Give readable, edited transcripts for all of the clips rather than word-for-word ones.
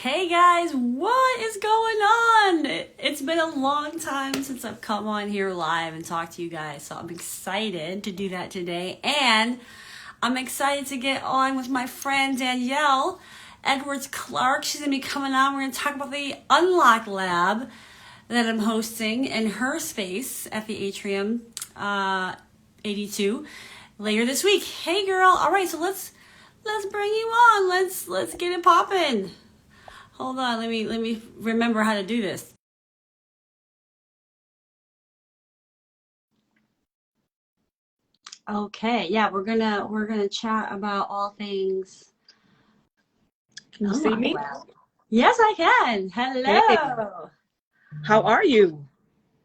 Hey guys, what is going on? It's been a long time since I've come on here live and talked to you guys, so I'm excited to do that today. And I'm excited to get on with my friend Danielle Edwards-Clark. She's going to be coming on. We're going to talk about the Unlock Lab that I'm hosting in her space at the Atrium 82 later this week. Hey girl, all right, so let's bring you on. Let's get it popping. Hold on, let me remember how to do this. Okay, yeah, we're gonna chat about all things. Can you see me? Yes, I can. Hey, Hello. how are you?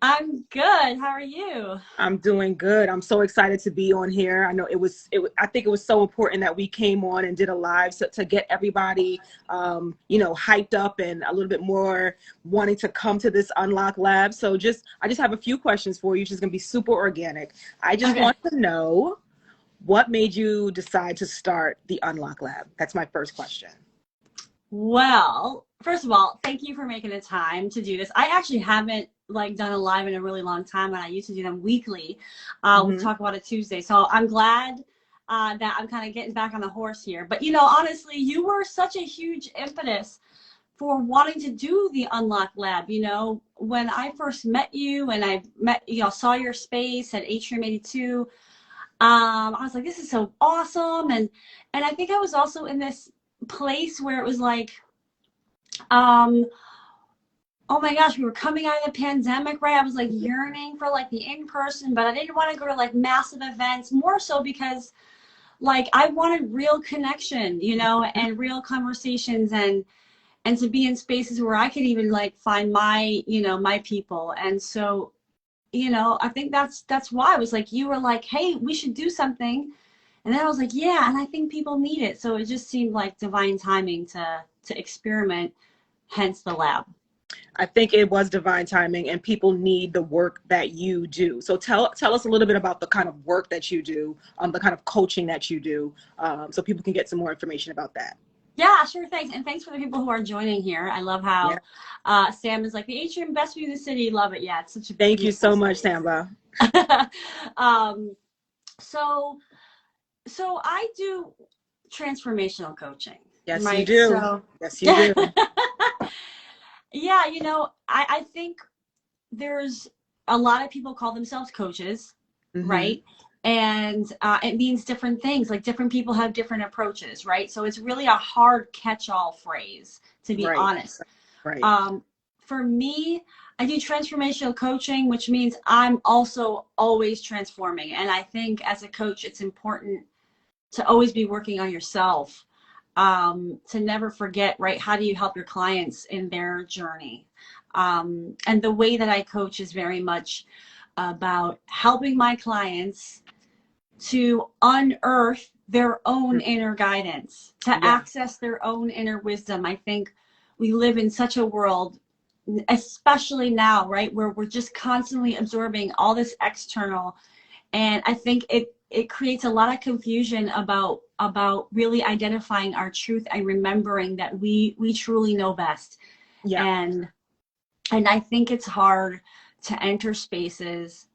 I'm good. How are you? I'm doing good. I'm so excited to be on here. I know I think it was so important that we came on and did a live to get everybody, hyped up and a little bit more wanting to come to this Unlock Lab. I just have a few questions for you. It's just going to be super organic. I just Okay. want to know what made you decide to start the Unlock Lab? That's my first question. Well, first of all, thank you for making the time to do this. I actually haven't done a live in a really long time, and I used to do them weekly. We Hmm. talk about it Tuesday, so I'm glad that I'm kind of getting back on the horse here. But honestly, you were such a huge impetus for wanting to do the Unlock Lab. When I first met you and saw your space at Atrium 82, I was like, this is so awesome. And I think I was also in this place where it was like, um, oh my gosh, we were coming out of the pandemic, right? I was like yearning for like the in-person, but I didn't want to go to like massive events, more so because like I wanted real connection, and real conversations and to be in spaces where I could even like find my people. And so, I think that's why I was like, you were like, hey, we should do something. And then I was like, yeah, and I think people need it. So it just seemed like divine timing to experiment, hence the lab. I think it was divine timing, and people need the work that you do. So tell us a little bit about the kind of work that you do, the kind of coaching that you do, so people can get some more information about that. Yeah, sure. Thanks. And thanks for the people who are joining here. I love Yeah. how Sam is like the atrium best view in the city. Love it. Yeah, it's such a Thank you beautiful so much, space. Samba. um, so so I do transformational coaching, Yes, you right? do. So Yes, you yeah, do. I think there's a lot of people call themselves coaches, Hmm. right? And it means different things. Like different people have different approaches, right? So it's really a hard catch-all phrase, to be Right. honest. Right. Um, for me, I do transformational coaching, which means I'm also always transforming. And I think as a coach, it's important to always be working on yourself, to never forget, right? How do you help your clients in their journey? And the way that I coach is very much about helping my clients to unearth their own Mhm. inner guidance, to Yeah. access their own inner wisdom. I think we live in such a world, especially now, right, where we're just constantly absorbing all this external, and I think it creates a lot of confusion about really identifying our truth and remembering that we truly know best. Yeah. And I think it's hard to enter spaces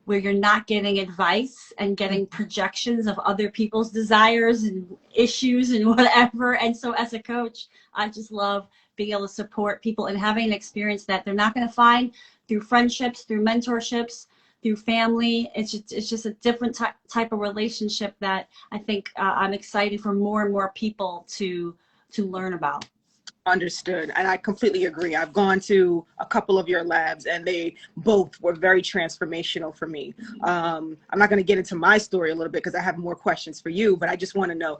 where you're not getting advice and getting projections of other people's desires and issues and whatever. And so as a coach, I just love being able to support people and having an experience that they're not going to find through friendships, through mentorships, through family. It's just a different type of relationship that I think I'm excited for more and more people to learn about. Understood. And I completely agree. I've gone to a couple of your labs and they both were very transformational for me. I'm not going to get into my story a little bit because I have more questions for you, but I just want to know,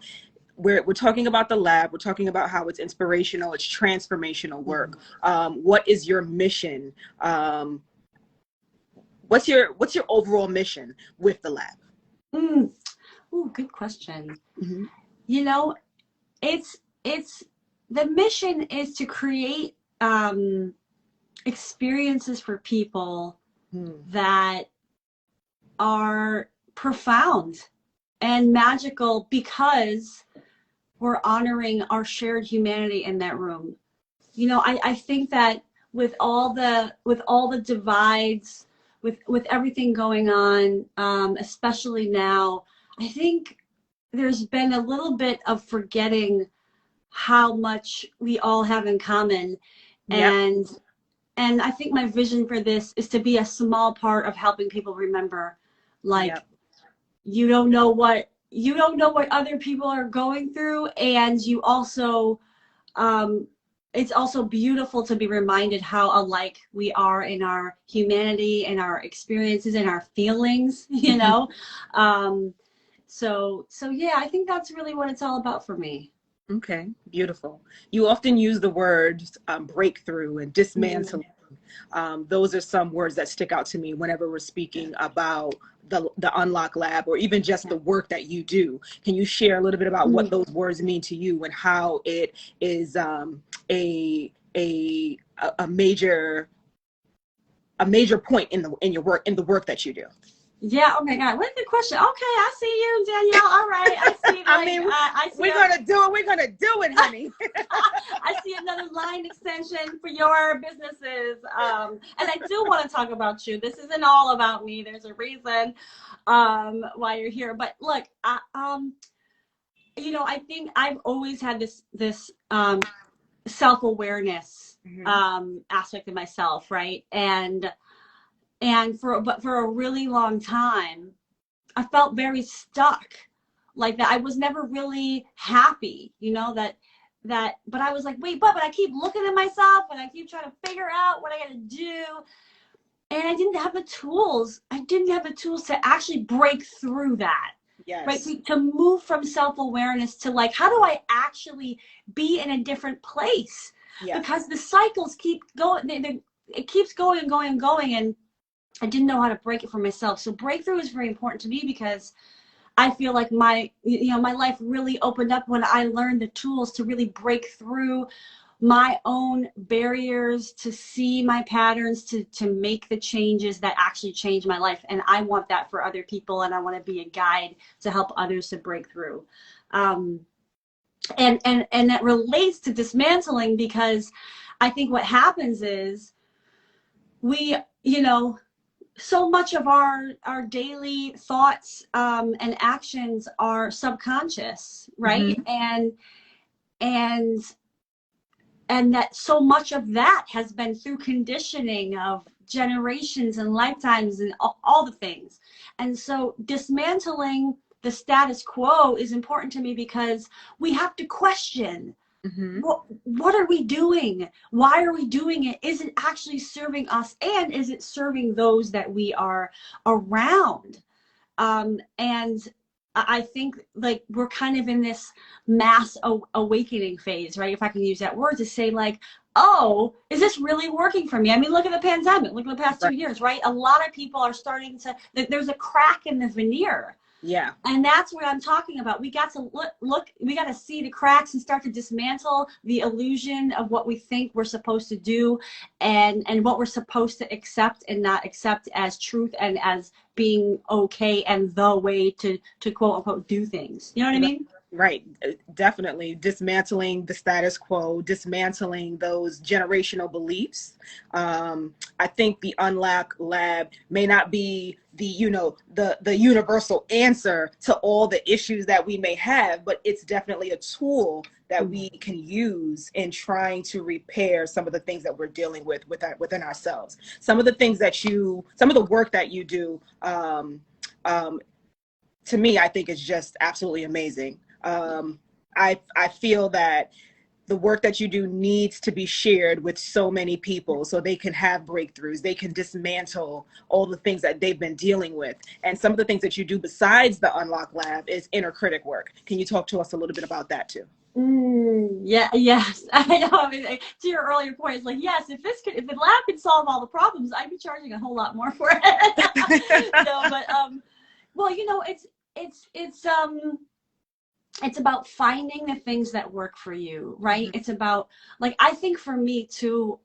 we're talking about the lab. We're talking about how it's inspirational. It's transformational work. What is your mission? What's your overall mission with the lab? Mm. Ooh, good question. Hmm. You know, it's the mission is to create experiences for people Hmm. that are profound and magical because we're honoring our shared humanity in that room. You know, I think that with all the divides, with everything going on, especially now, I think there's been a little bit of forgetting how much we all have in common. Yep. And I think my vision for this is to be a small part of helping people remember, like, Yep. you don't know what other people are going through, and you also, it's also beautiful to be reminded how alike we are in our humanity and our experiences and our feelings, you know. So yeah, I think that's really what it's all about for me. Okay, beautiful. You often use the words breakthrough and dismantling. Those are some words that stick out to me whenever we're speaking about the Unlock Lab, or even just the work that you do. Can you share a little bit about what those words mean to you and how it is a major point in your work, in the work that you do? Yeah. Oh my God. What a good question. Okay, I see you, Danielle. All right. I see. I mean, I see we're gonna do it. We're gonna do it, honey. I see another line extension for your businesses. And I do want to talk about you. This isn't all about me. There's a reason why you're here. But look, you know, I think I've always had this self-awareness aspect of myself, right? And for a really long time, I felt very stuck, like that. I was never really happy, you know, but I was like, wait, but I keep looking at myself and I keep trying to figure out what I got to do. And I didn't have the tools. I didn't have the tools to actually break through that. Yes. Right. To move from self-awareness to, like, how do I actually be in a different place? Yes. Because the cycles keep going. It keeps going and going and going. And I didn't know how to break it for myself. So breakthrough is very important to me, because I feel like my life really opened up when I learned the tools to really break through my own barriers, to see my patterns, to make the changes that actually change my life. And I want that for other people, and I want to be a guide to help others to break through. And that relates to dismantling, because I think what happens is we, you know, so much of our daily thoughts and actions are subconscious, right? And that so much of that has been through conditioning of generations and lifetimes and all the things. And so dismantling the status quo is important to me, because we have to question, what are we doing? Why are we doing it? Is it actually serving us? And is it serving those that we are around? And I think, like, we're kind of in this mass awakening phase, right? If I can use that word, to say, like, oh, is this really working for me? I mean, look at the pandemic. Look at the past 2 years, right? A lot of people are starting to, there's a crack in the veneer. Yeah. And that's what I'm talking about. We got to look, we got to see the cracks and start to dismantle the illusion of what we think we're supposed to do, and what we're supposed to accept and not accept as truth and as being okay and the way to quote unquote do things. You know what I mean? Right. Definitely dismantling the status quo, dismantling those generational beliefs. I think the Unlock Lab may not be the universal answer to all the issues that we may have, but it's definitely a tool that we can use in trying to repair some of the things that we're dealing with within ourselves. Some of the work that you do, to me, I think is just absolutely amazing. I feel that the work that you do needs to be shared with so many people, so they can have breakthroughs, they can dismantle all the things that they've been dealing with. And some of the things that you do besides the Unlock Lab is inner critic work. Can you talk to us a little bit about that too? Yeah, yes. I know. I mean, to your earlier point, it's like, yes, if the lab could solve all the problems, I'd be charging a whole lot more for it. No, but well, you know, it's about finding the things that work for you, right? It's about, like, I think for me too,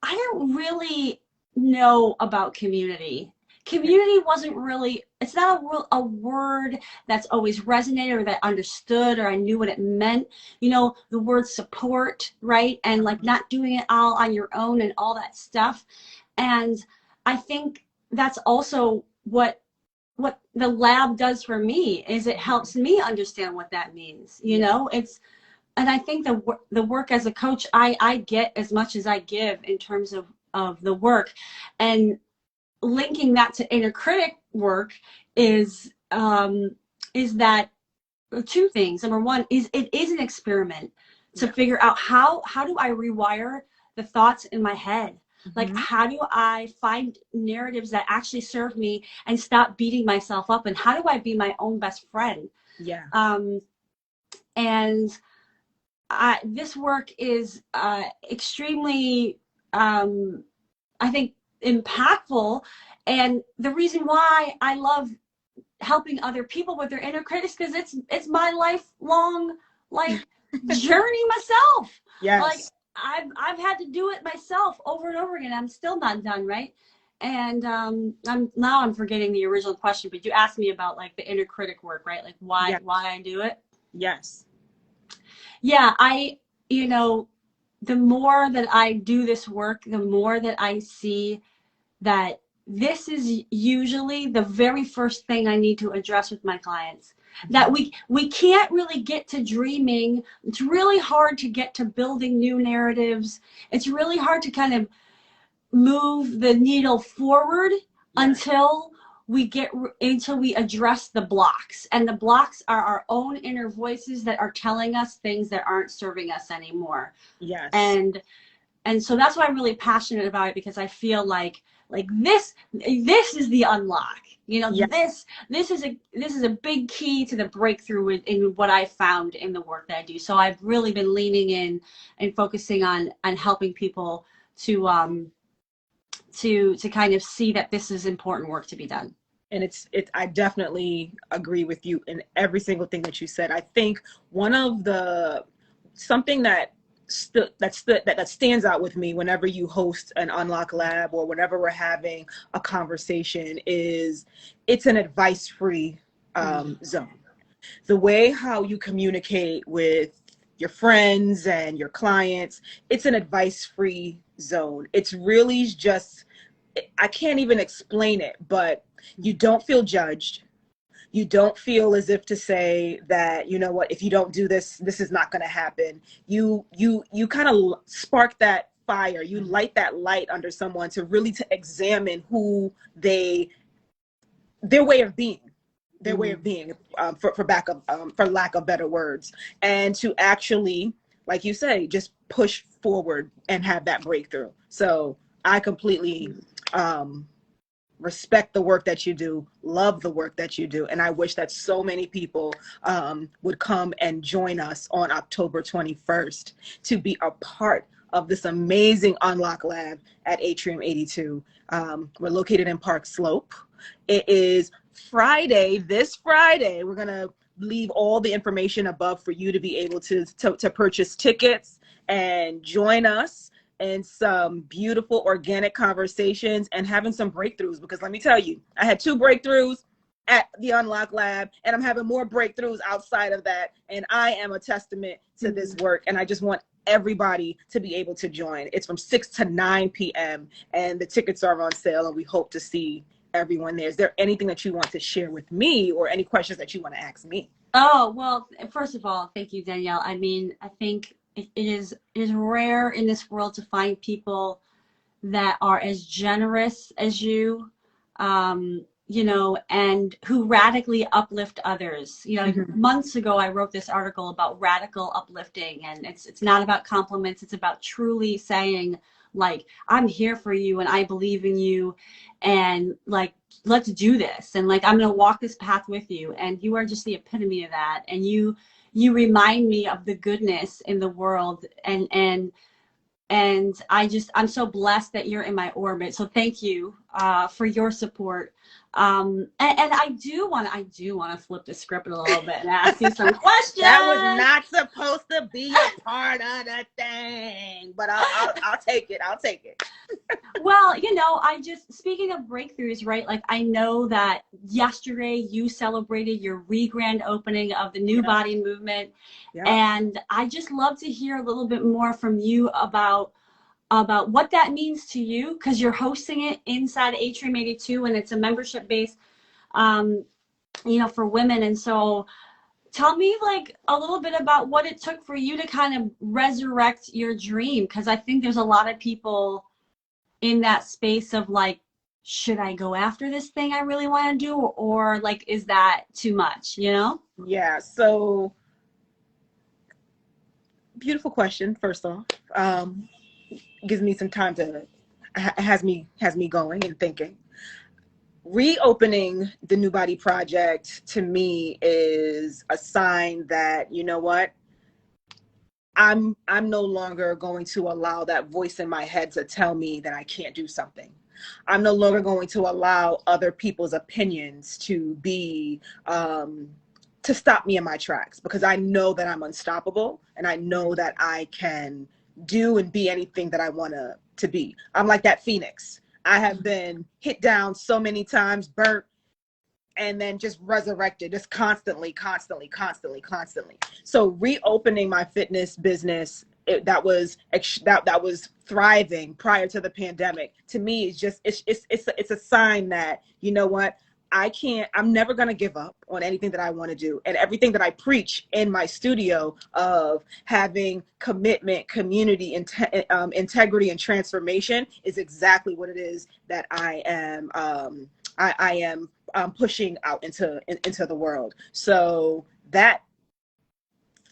I don't really know about community. community wasn't really, it's not a word that's always resonated or that understood or I knew what it meant. You know, the word support, right? And like not doing it all on your own and all that stuff. And I think that's also what the lab does for me, is it helps me understand what that means. You know, and I think the work as a coach, I get as much as I give in terms of the work. And linking that to inner critic work is that two things. Number one is it is an experiment to figure out how do I rewire the thoughts in my head. Like, how do I find narratives that actually serve me and stop beating myself up? And how do I be my own best friend? Yeah. And this work is extremely, I think, impactful. And the reason why I love helping other people with their inner critics, because it's my lifelong journey myself. Yes. Like I've had to do it myself over and over again. I'm still not done, right? And I'm forgetting the original question, but you asked me about like the inner critic work, right? Like why I do it. Yes. Yeah, you know, the more that I do this work, the more that I see that this is usually the very first thing I need to address with my clients. That we can't really get to dreaming. It's really hard to get to building new narratives. It's really hard to kind of move the needle forward until we address the blocks. And the blocks are our own inner voices that are telling us things that aren't serving us anymore. Yes. And so that's why I'm really passionate about it, because I feel like this is the unlock. You know, this is a big key to the breakthrough in what I found in the work that I do. So I've really been leaning in and focusing on helping people to kind of see that this is important work to be done. And I definitely agree with you in every single thing that you said. I think one of something that stands out with me whenever you host an Unlock Lab or whenever we're having a conversation is it's an advice-free zone. The way how you communicate with your friends and your clients, it's an advice-free zone. It's really just, I can't even explain it, but you don't feel judged. You don't feel as if to say that, you know what, if you don't do this, this is not going to happen. You kind of spark that fire. You light that light under someone to really to examine who their way of being, for lack of better words, and to actually, like you say, just push forward and have that breakthrough. So I completely respect the work that you do, love the work that you do, and I wish that so many people would come and join us on October 21st to be a part of this amazing Unlock Lab at Atrium 82. We're located in Park Slope. It is Friday, this Friday. We're gonna leave all the information above for you to be able to purchase tickets and join us and some beautiful organic conversations and having some breakthroughs, because let me tell you, I had 2 breakthroughs at the Unlock Lab, and I'm having more breakthroughs outside of that, and I am a testament to this work, and I just want everybody to be able to join. It's from 6 to 9 p.m. and the tickets are on sale, and we hope to see everyone there. Is there anything that you want to share with me or any questions that you want to ask me? Oh, well, first of all, thank you, Danielle. I mean, I think it is rare in this world to find people that are as generous as you, you know, and who radically uplift others. You know, months ago, I wrote this article about radical uplifting, and it's not about compliments. It's about truly saying, like, I'm here for you and I believe in you, and like, let's do this. And like, I'm going to walk this path with you. And you are just the epitome of that. And you remind me of the goodness in the world. And I'm so blessed that you're in my orbit. So thank you for your support. And I do want to flip the script a little bit and ask you some questions. That was not supposed to be a part of the thing, but I'll take it. I'll take it. Well, speaking of breakthroughs, right? Like I know that yesterday you celebrated your re-grand opening of the New Yeah. Body Movement. Yeah. And I just love to hear a little bit more from you about what that means to you, because you're hosting it inside Atrium 82 and it's a membership based, for women. And so tell me like a little bit about what it took for you to kind of resurrect your dream, because I think there's a lot of people in that space of like, should I go after this thing I really want to do, or like, is that too much, Yeah. So beautiful question. First off, gives me some time to, has me going and thinking. Reopening the New Body Project to me is a sign that, you know what, I'm no longer going to allow that voice in my head to tell me that I can't do something. I'm no longer going to allow other people's opinions to be to stop me in my tracks, because I know that I'm unstoppable and I know that I can do and be anything that I want to be. I'm like that phoenix. I have been hit down so many times, burnt, and then just resurrected, just constantly. So reopening my fitness business that was thriving prior to the pandemic, to me is just it's a sign that, you know what, I'm never going to give up on anything that I want to do. And everything that I preach in my studio of having commitment, community, integrity, and transformation is exactly what it is that I am pushing out into the world. So that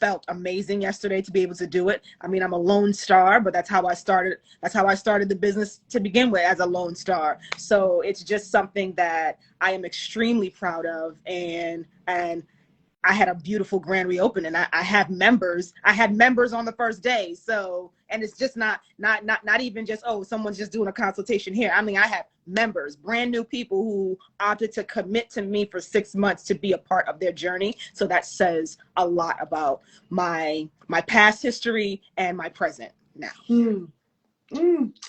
felt amazing yesterday to be able to do it. I mean, I'm a lone star, but that's how I started the business to begin with, as a lone star. So it's just something that I am extremely proud of, and I had a beautiful grand reopening. I had members on the first day. So, and it's just not even just, oh, someone's just doing a consultation here. I mean, I have members, brand new people who opted to commit to me for 6 months to be a part of their journey. So that says a lot about my past history and my present now.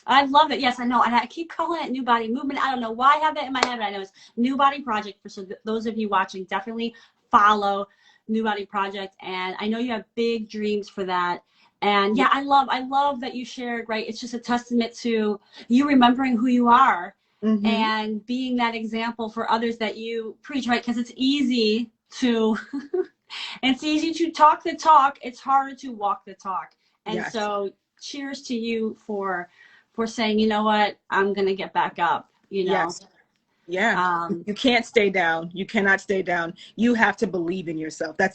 I love it. Yes, I know. And I keep calling it New Body Movement. I don't know why I have that in my head, but I know it's New Body Project. So those of you watching, definitely follow New Body Project. And I know you have big dreams for that. And yeah, I love that you shared, right? It's just a testament to you remembering who you are, and being that example for others that you preach, right? Because it's easy to talk the talk. It's harder to walk the talk. And Yes. so cheers to you for saying, you know what, I'm gonna get back up, Yes. Yeah. You can't stay down. You cannot stay down. You have to believe in yourself. I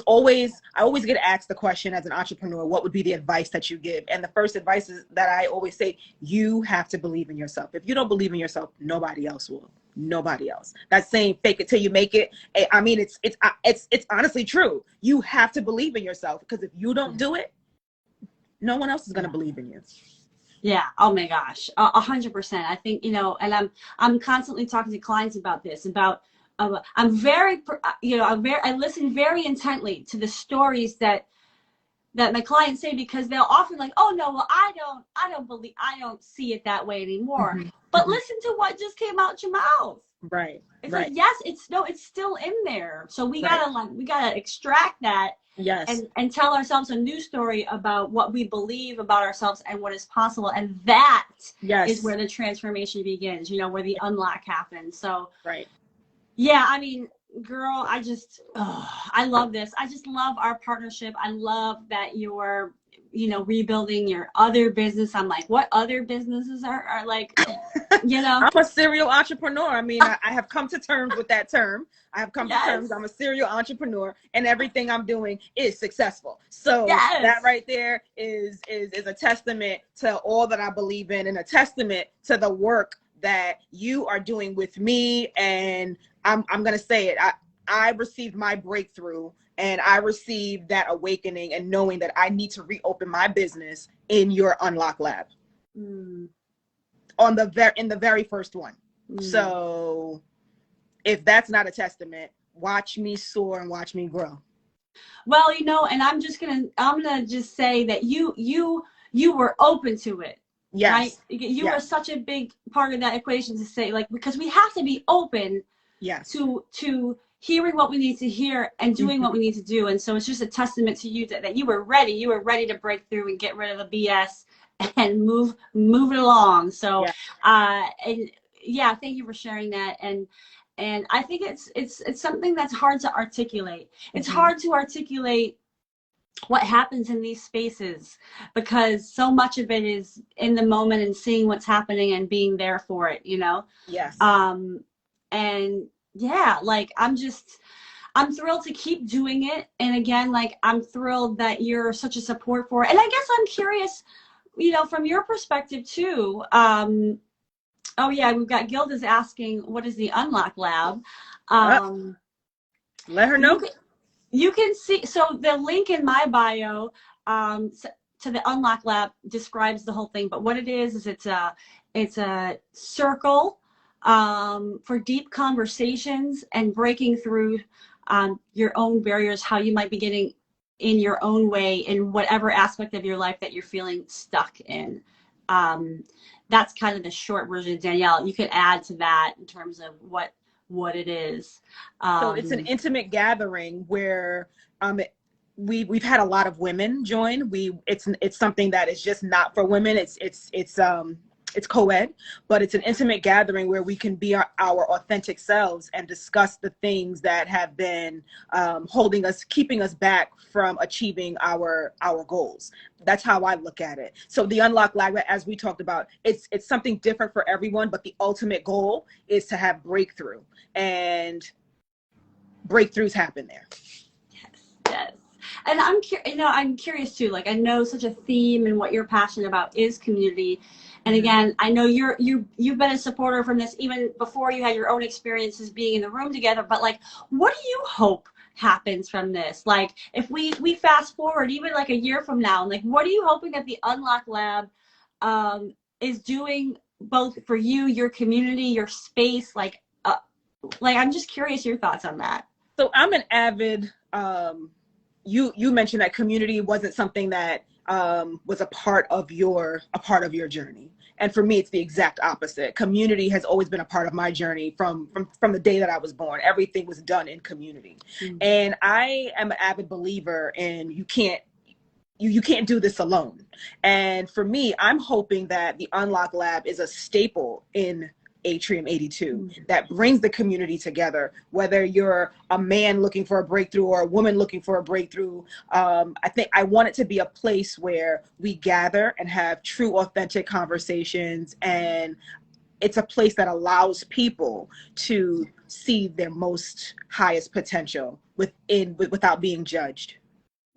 always get asked the question as an entrepreneur, what would be the advice that you give? And the first advice is that I always say, you have to believe in yourself. If you don't believe in yourself, nobody else will. Nobody else. That saying, fake it till you make it. I mean, it's honestly true. You have to believe in yourself, because if you don't do it, no one else is going to believe in you. Yeah. Oh my gosh. 100%. I think, and I'm constantly talking to clients about this, I'm very, I listen very intently to the stories that my clients say, because they'll often like, oh no, well, I don't see it that way anymore. But listen to what just came out your mouth. Right. It's like, yes, it's still in there. So we gotta extract that. Yes. And tell ourselves a new story about what we believe about ourselves and what is possible. And that is where the transformation begins, where the unlock happens. So, right. Yeah, I mean, girl, I love this. I just love our partnership. I love that you're, rebuilding your other business. I'm like, what other businesses are like, I'm a serial entrepreneur. I mean, I have come to terms with that term. I have come to terms. I'm a serial entrepreneur, and everything I'm doing is successful. So that right there is a testament to all that I believe in, and a testament to the work that you are doing with me. And I'm going to say it. I received my breakthrough, and I received that awakening and knowing that I need to reopen my business in your Unlock Lab. In the very first one. So if that's not a testament, watch me soar and watch me grow. Well, and I'm gonna just say that you were open to it. right? Yes. You were Yes. such a big part of that equation to say, like, because we have to be open Yes. to hearing what we need to hear and doing what we need to do. And so it's just a testament to you that you were ready to break through and get rid of the BS and move it along. So Yeah. and yeah, thank you for sharing that. And I think it's something that's hard to articulate. It's hard to articulate what happens in these spaces because so much of it is in the moment and seeing what's happening and being there for it, you know? Yes. And yeah, like I'm thrilled to keep doing it. And again, like I'm thrilled that you're such a support for it. And I guess I'm curious, you know, from your perspective too. Oh yeah, we've got Gilda's asking, what is the Unlock Lab? Let her know. You can see, so the link in my bio to the Unlock Lab describes the whole thing. But what it is it's a circle for deep conversations and breaking through your own barriers, how you might be getting in your own way in whatever aspect of your life that you're feeling stuck in. That's kind of the short version. Danielle, you could add to that in terms of what it is. So it's an intimate gathering where we've had a lot of women join. It's something that is just not for women. It's co-ed, but it's an intimate gathering where we can be our authentic selves and discuss the things that have been keeping us back from achieving our goals. That's how I look at it. So the Unlock Lab, as we talked about, it's something different for everyone, but the ultimate goal is to have breakthrough, and breakthroughs happen there. Yes. And I'm curious too. Like I know such a theme and what you're passionate about is community. And again, I know you've been a supporter from this even before you had your own experiences being in the room together. But like, what do you hope happens from this? Like, if we fast forward even like a year from now, and like, what are you hoping that the Unlock Lab is doing both for you, your community, your space? Like I'm just curious your thoughts on that. So I'm an avid. You mentioned that community wasn't something that was a part of your journey, and for me, it's the exact opposite. Community has always been a part of my journey from the day that I was born. Everything was done in community, and I am an avid believer in you can't do this alone. And for me, I'm hoping that the Unlock Lab is a staple in Atrium 82 that brings the community together, whether you're a man looking for a breakthrough or a woman looking for a breakthrough. I want it to be a place where we gather and have true, authentic conversations, and it's a place that allows people to see their most highest potential without being judged.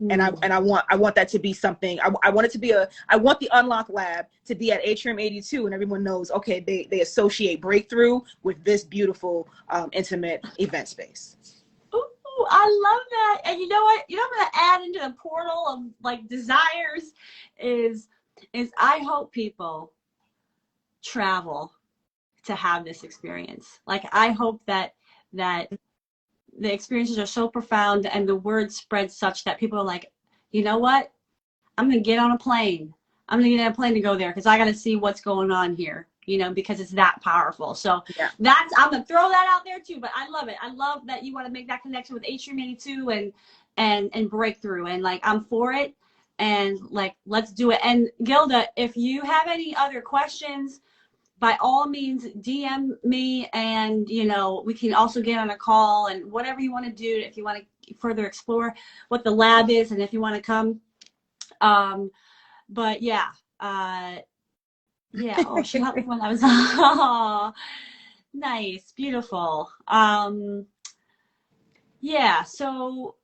And I want that to be something. I want the Unlock Lab to be at Atrium 82, and everyone knows, okay, they associate breakthrough with this beautiful, intimate event space. Ooh, I love that. And you know what? You know what I'm gonna add into the portal of like desires is I hope people travel to have this experience. Like I hope that the experiences are so profound and the word spreads such that people are like, you know what? I'm going to get on a plane. I'm going to get on a plane to go there because I got to see what's going on here, you know, because it's that powerful. So yeah. I'm going to throw that out there too, but I love it. I love that you want to make that connection with Atrium 82 and breakthrough, and like, I'm for it, and like, let's do it. And Gilda, if you have any other questions, by all means, DM me, and, you know, we can also get on a call and whatever you want to do, if you want to further explore what the lab is and if you want to come. But yeah, yeah. Oh, she helped me when I was, oh, nice, beautiful. Yeah. So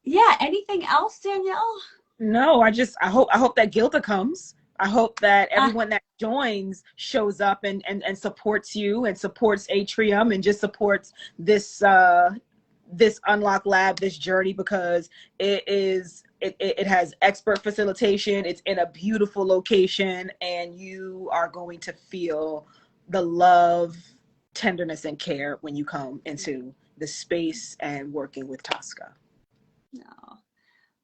yeah, anything else, Danielle? No, I hope that Gilda comes. I hope that everyone that joins shows up and supports you and supports Atrium and just supports this this Unlock Lab, this journey, because it has expert facilitation. It's in a beautiful location, and you are going to feel the love, tenderness, and care when you come into the space and working with Tosca. No.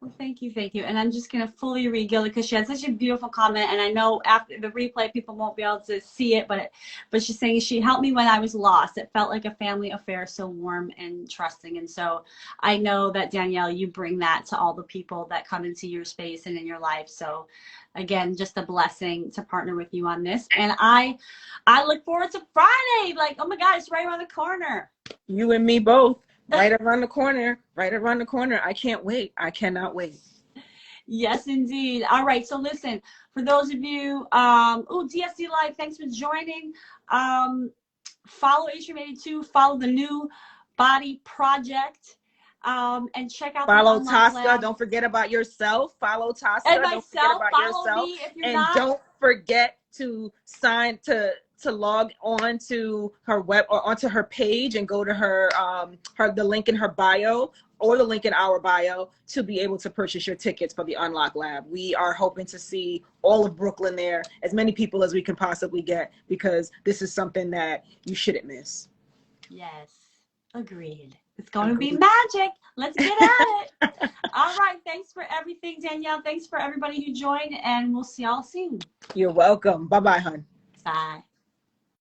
Well, thank you, thank you. And I'm just going to fully read Gilda because she had such a beautiful comment. And I know after the replay, people won't be able to see it, but she's saying she helped me when I was lost. It felt like a family affair, so warm and trusting. And so I know that, Danielle, you bring that to all the people that come into your space and in your life. So again, just a blessing to partner with you on this. And I look forward to Friday. Like, oh my God, it's right around the corner. You and me both. Right around the corner. Right around the corner. I can't wait. I cannot wait. Yes, indeed. All right. So listen, for those of you, DSC Live, thanks for joining. Follow Atrium82, follow the New Body Project, and check out follow the Tosca. Lab. Don't forget about yourself. Follow Tosca. And don't forget about follow yourself. Me if you're and not. Don't forget to sign to log on to her web or onto her page and go to her the link in her bio or the link in our bio to be able to purchase your tickets for the Unlock Lab. We are hoping to see all of Brooklyn there, as many people as we can possibly get, because this is something that you shouldn't miss. Yes, agreed. It's going to be magic. Let's get at it. All right. Thanks for everything, Danielle. Thanks for everybody who joined, and we'll see y'all soon. You're welcome. Bye-bye, hon. Bye.